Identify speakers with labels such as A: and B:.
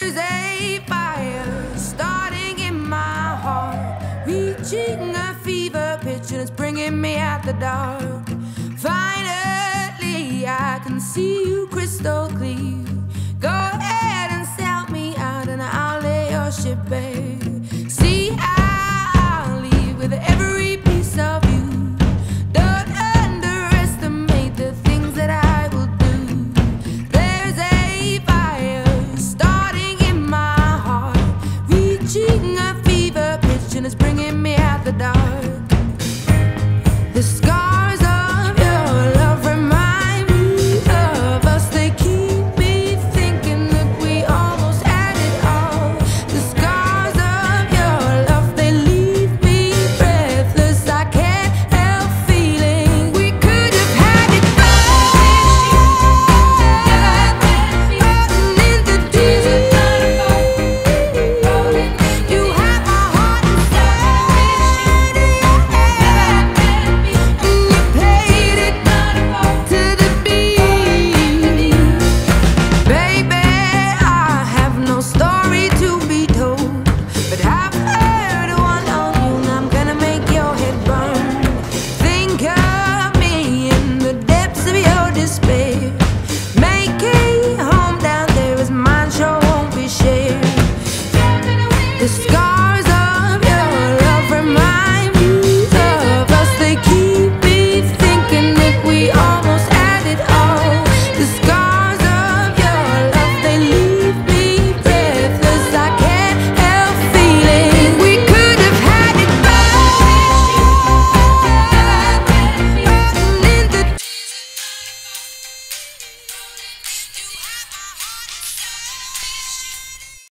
A: There's a fire starting in my heart, reaching a fever pitch, and it's bringing me out the dark. Finally, I can see you crystal clear. Go ahead and sell me out, and I'll lay your ship bare.